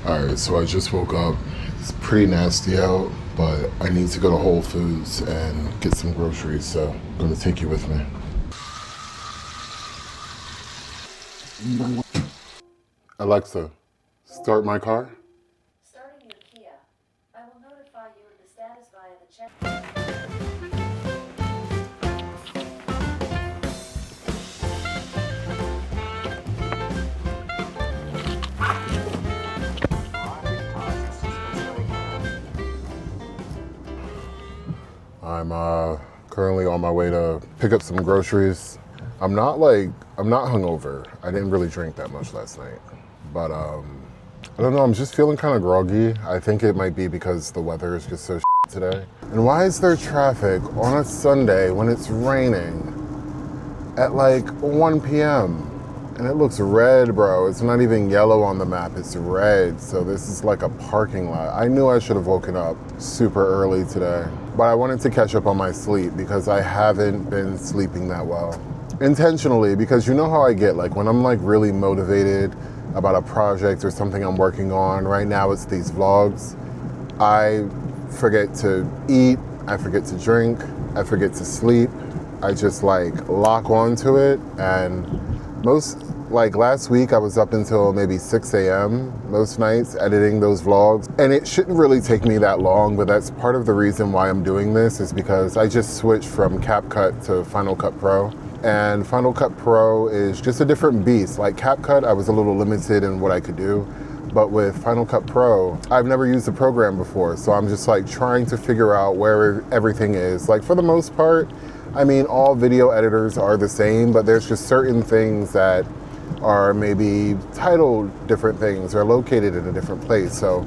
Alright, so I just woke up. It's pretty nasty out, but I need to go to Whole Foods and get some groceries, so I'm gonna take you with me. Alexa, start my car. Starting your Kia. I will notify you of the status via the check. I'm currently on my way to pick up some groceries. I'm not hungover. I didn't really drink that much last night, but I don't know, I'm just feeling kind of groggy. I think it might be because the weather is just so today. And why is there traffic on a Sunday when it's raining at like 1 p.m.? And it looks red, bro. It's not even yellow on the map, it's red. So this is like a parking lot. I knew I should have woken up super early today, but I wanted to catch up on my sleep because I haven't been sleeping that well. Intentionally, because you know how I get, like when I'm like really motivated about a project or something I'm working on. Right now it's these vlogs. I forget to eat, I forget to drink, I forget to sleep. I just like lock onto it, and last week I was up until maybe 6 a.m. most nights editing those vlogs, and it shouldn't really take me that long, but that's part of the reason why I'm doing this is because I just switched from CapCut to Final Cut Pro. And Final Cut Pro is just a different beast. Like CapCut, I was a little limited in what I could do, but with Final Cut Pro, I've never used the program before, so I'm just like trying to figure out where everything is. Like for the most part, I mean, all video editors are the same, but there's just certain things that are maybe titled different things or located in a different place. So,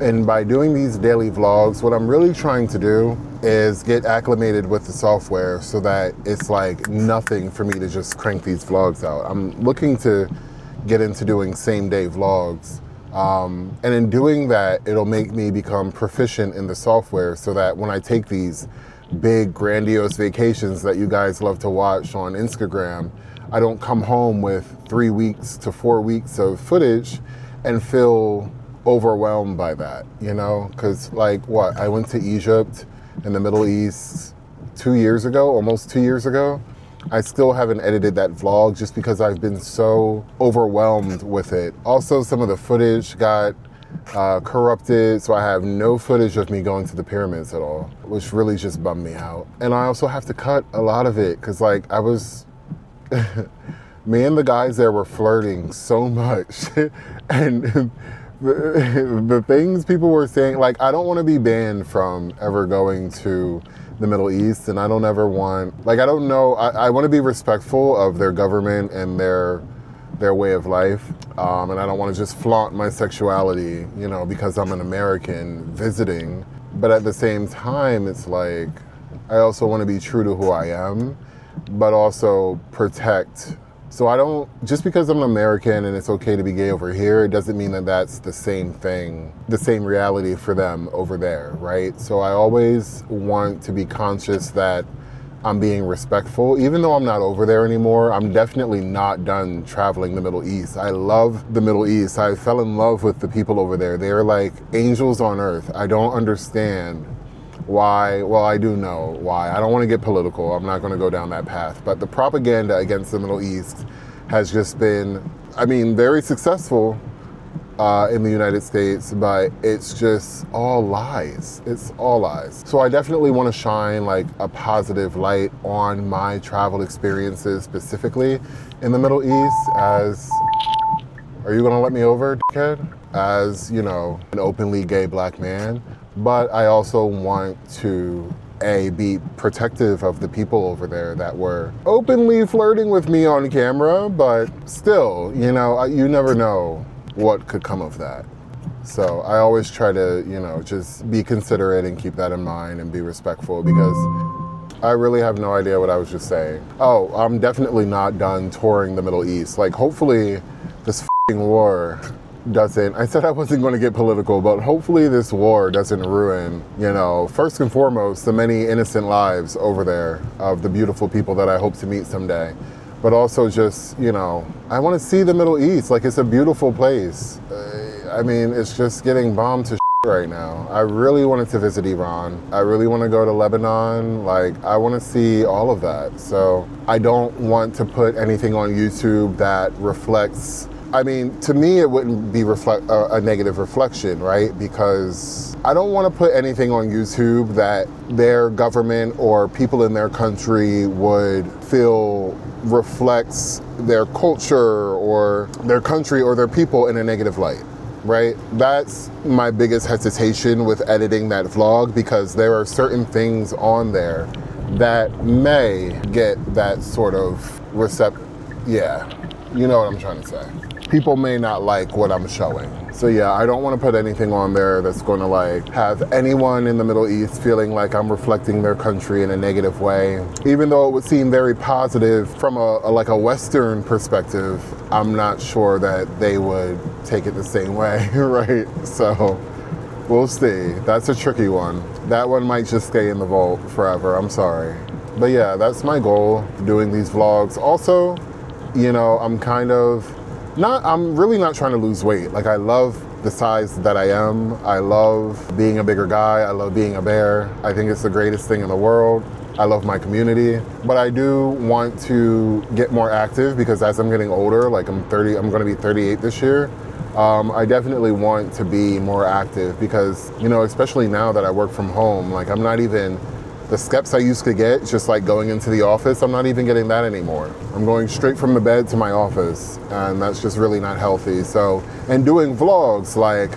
and by doing these daily vlogs, what I'm really trying to do is get acclimated with the software so that it's like nothing for me to just crank these vlogs out. I'm looking to get into doing same day vlogs. And in doing that, it'll make me become proficient in the software so that when I take these big grandiose vacations that you guys love to watch on Instagram, I don't come home with 3 weeks to 4 weeks of footage and feel overwhelmed by that, you know? Because like what, I went to Egypt in the Middle East 2 years ago, almost 2 years ago. I still haven't edited that vlog just because I've been so overwhelmed with it. Also, some of the footage got corrupted, so I have no footage of me going to the pyramids at all, which really just bummed me out. And I also have to cut a lot of it because like I was me and the guys there were flirting so much and the things people were saying, like I don't want to be banned from ever going to the Middle East, and I don't ever want, like I don't know, I want to be respectful of their government and their way of life, and I don't want to just flaunt my sexuality, you know, because I'm an American visiting. But at the same time, it's like I also want to be true to who I am, but also protect. So I don't, just because I'm an American and it's okay to be gay over here, it doesn't mean that that's the same thing, the same reality for them over there, right? So I always want to be conscious that I'm being respectful. Even though I'm not over there anymore, I'm definitely not done traveling the Middle East. I love the Middle East. I fell in love with the people over there. They're like angels on earth. I don't understand why. Well, I do know why. I don't want to get political. I'm not going to go down that path. But the propaganda against the Middle East has just been, I mean, very successful in the United States, but it's just all lies. It's all lies. So I definitely want to shine like a positive light on my travel experiences, specifically in the Middle East. As, are you going to let me over, dickhead? As, you know, an openly gay black man. But I also want to be protective of the people over there that were openly flirting with me on camera, but still, you know, you never know what could come of that. So I always try to, you know, just be considerate and keep that in mind and be respectful, because I really have no idea what I was just saying. Oh, I'm definitely not done touring the Middle East. Like, hopefully this f***ing war doesn't, I said I wasn't going to get political, but hopefully this war doesn't ruin, you know, first and foremost, the many innocent lives over there of the beautiful people that I hope to meet someday. But also just, you know, I want to see the Middle East. Like, it's a beautiful place. I mean, it's just getting bombed to right now. I really wanted to visit Iran. I really want to go to Lebanon. Like, I want to see all of that. So I don't want to put anything on YouTube that reflects, I mean, to me, it wouldn't be a negative reflection, right? Because I don't want to put anything on YouTube that their government or people in their country would feel reflects their culture or their country or their people in a negative light. Right? That's my biggest hesitation with editing that vlog, because there are certain things on there that may get that sort of yeah, you know what I'm trying to say. People may not like what I'm showing. So yeah, I don't want to put anything on there that's going to like have anyone in the Middle East feeling like I'm reflecting their country in a negative way. Even though it would seem very positive from a Western perspective, I'm not sure that they would take it the same way, right? So we'll see. That's a tricky one. That one might just stay in the vault forever. I'm sorry. But yeah, that's my goal, doing these vlogs. Also, you know, I'm really not trying to lose weight. Like, I love the size that I am. I love being a bigger guy. I love being a bear. I think it's the greatest thing in the world. I love my community. But I do want to get more active, because as I'm getting older, like I'm going to be 38 this year. I definitely want to be more active, because, you know, especially now that I work from home, like I'm not even, the steps I used to get just like going into the office, I'm not even getting that anymore. I'm going straight from the bed to my office, and that's just really not healthy. So, and doing vlogs, like,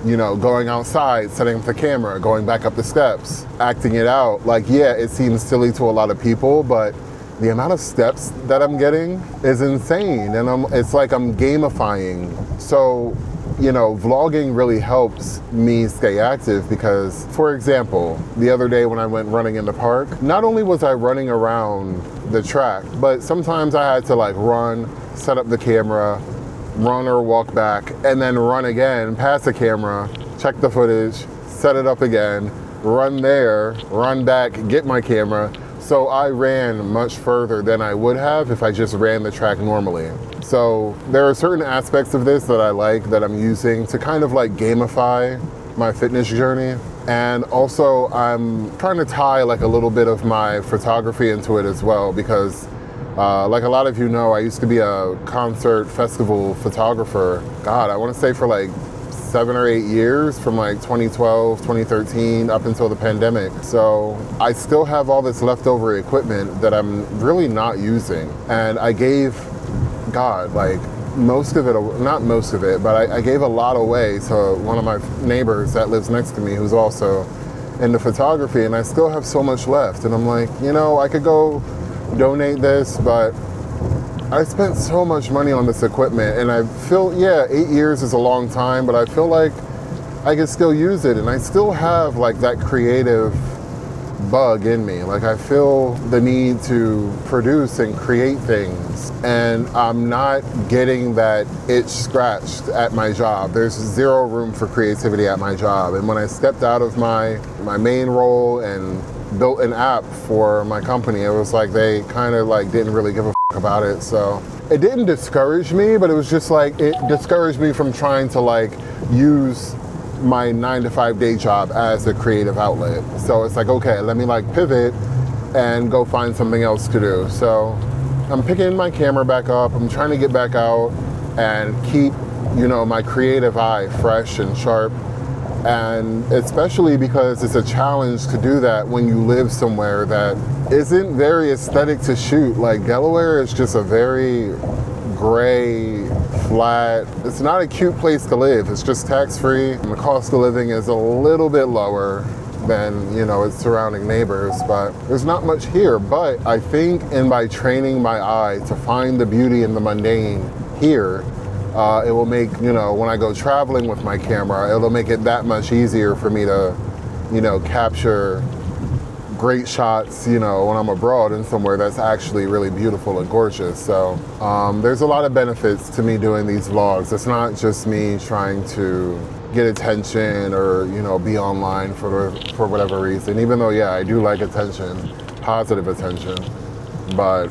you know, going outside, setting up the camera, going back up the steps, acting it out. Like, yeah, it seems silly to a lot of people, but the amount of steps that I'm getting is insane. And it's like I'm gamifying. So, you know, vlogging really helps me stay active, because, for example, the other day when I went running in the park, not only was I running around the track, but sometimes I had to like run, set up the camera, run or walk back, and then run again, pass the camera, check the footage, set it up again, run there, run back, get my camera. So I ran much further than I would have if I just ran the track normally. So there are certain aspects of this that I like, that I'm using to kind of like gamify my fitness journey. And also I'm trying to tie like a little bit of my photography into it as well, because like a lot of you know, I used to be a concert festival photographer. God, I want to say for like 7 or 8 years, from like 2012, 2013 up until the pandemic. So I still have all this leftover equipment that I'm really not using. And I gave, God, like most of it, not most of it, but I gave a lot away to one of my neighbors that lives next to me, who's also into photography, and I still have so much left. And I'm like, you know, I could go donate this, but I spent so much money on this equipment, and I feel, yeah, 8 years is a long time, but I feel like I can still use it, and I still have like that creative bug in me. Like, I feel the need to produce and create things, and I'm not getting that itch scratched at my job. There's zero room for creativity at my job. And when I stepped out of my main role and built an app for my company, it was like they kind of like didn't really give a about it. So it didn't discourage me, but it was just like, it discouraged me from trying to like use my 9-to-5 day job as a creative outlet. So it's like, okay, let me like pivot and go find something else to do. So I'm picking my camera back up. I'm trying to get back out and keep, you know, my creative eye fresh and sharp. And especially because it's a challenge to do that when you live somewhere that isn't very aesthetic to shoot. Like, Delaware is just a very gray, flat, it's not a cute place to live. It's just tax-free. And the cost of living is a little bit lower than, you know, its surrounding neighbors, but there's not much here. But I think by training my eye to find the beauty in the mundane here, it will make, you know, when I go traveling with my camera, it'll make it that much easier for me to, you know, capture great shots, you know, when I'm abroad and somewhere that's actually really beautiful and gorgeous. So there's a lot of benefits to me doing these vlogs. It's not just me trying to get attention or, you know, be online for whatever reason, even though, yeah, I do like attention, positive attention, but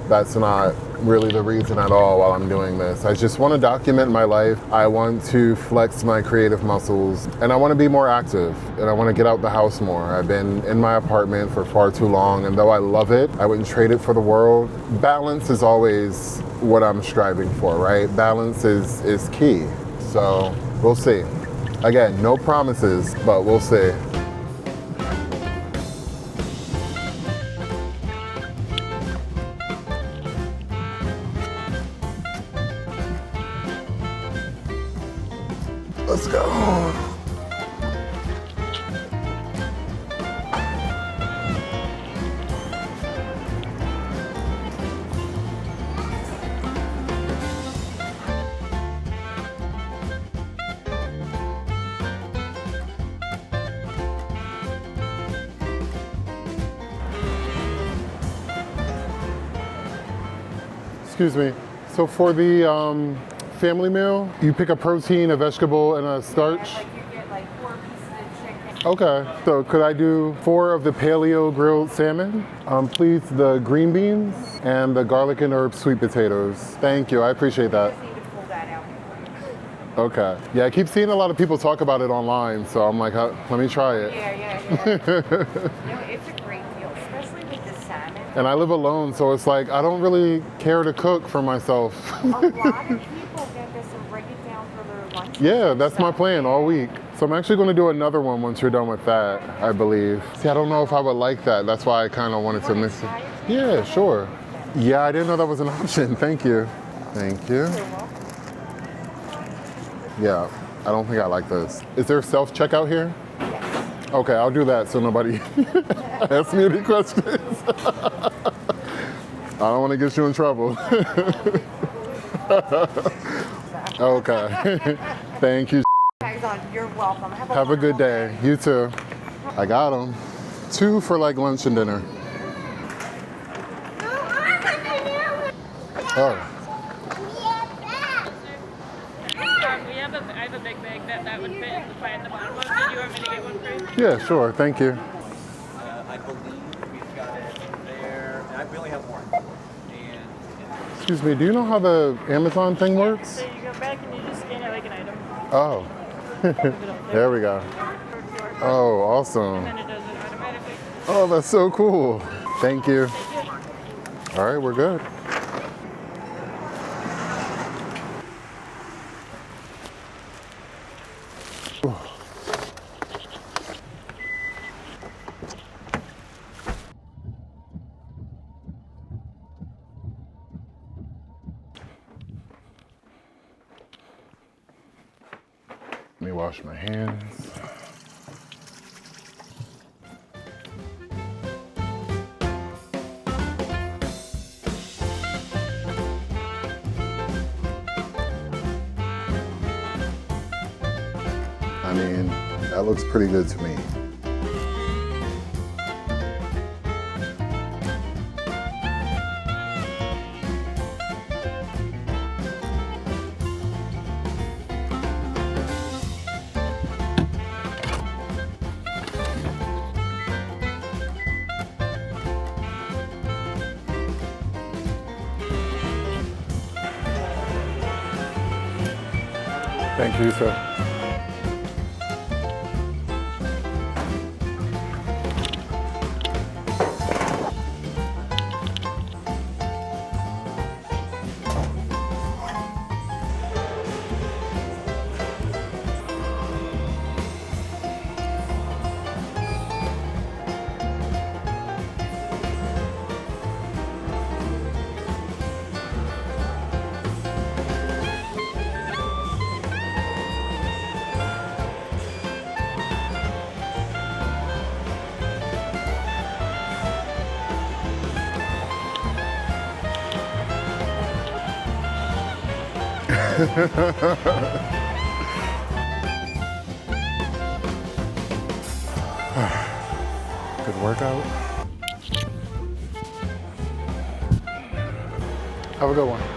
That's not really the reason at all while I'm doing this. I just want to document my life. I want to flex my creative muscles, and I want to be more active, and I want to get out the house more. I've been in my apartment for far too long, and though I love it, I wouldn't trade it for the world. Balance is always what I'm striving for, right? Balance is key. So we'll see. Again, no promises, but we'll see. Let's go. Excuse me. So for the family meal, you pick a protein, a vegetable, and a starch? Like you get like 4 pieces of chicken. Okay. So could I do 4 of the paleo grilled salmon? Please, the green beans and the garlic and herb sweet potatoes. Thank you. I appreciate that. Just need to pull that out. Okay. Yeah, I keep seeing a lot of people talk about it online, so I'm like, let me try it. Yeah. No, it's a great deal, especially with the salmon. And I live alone, so it's like I don't really care to cook for myself. A lot of people get this and break it down for their lunch. Yeah, that's my plan all week. So I'm actually going to do another one once you're done with that, I believe. See, I don't know if I would like that. That's why I kind of wanted to mix it. Yeah, sure. Yeah, I didn't know that was an option. Thank you. Thank you. You're welcome. Yeah, I don't think I like this. Is there self-checkout here? Yes. Okay, I'll do that so nobody asks me any questions. I don't want to get you in trouble. Okay. Thank you. Tags on. You're welcome. Have a good day. You too. I got them. 2 for like lunch and dinner. Oh. I have a big bag that would fit in the pie at the bottom of. Did you want me to get one for you? Yeah, sure. Thank you. I believe we've got it there. And we only have one. And Excuse me, do you know how the Amazon thing works? So you go back and you just scan it like an item. Oh. There we go. Oh, awesome. And it does it automatically. Oh, that's so cool. Thank you. All right, we're good. Let me wash my hands. I mean, that looks pretty good to me. Thank you, sir. Good workout. Have a good one.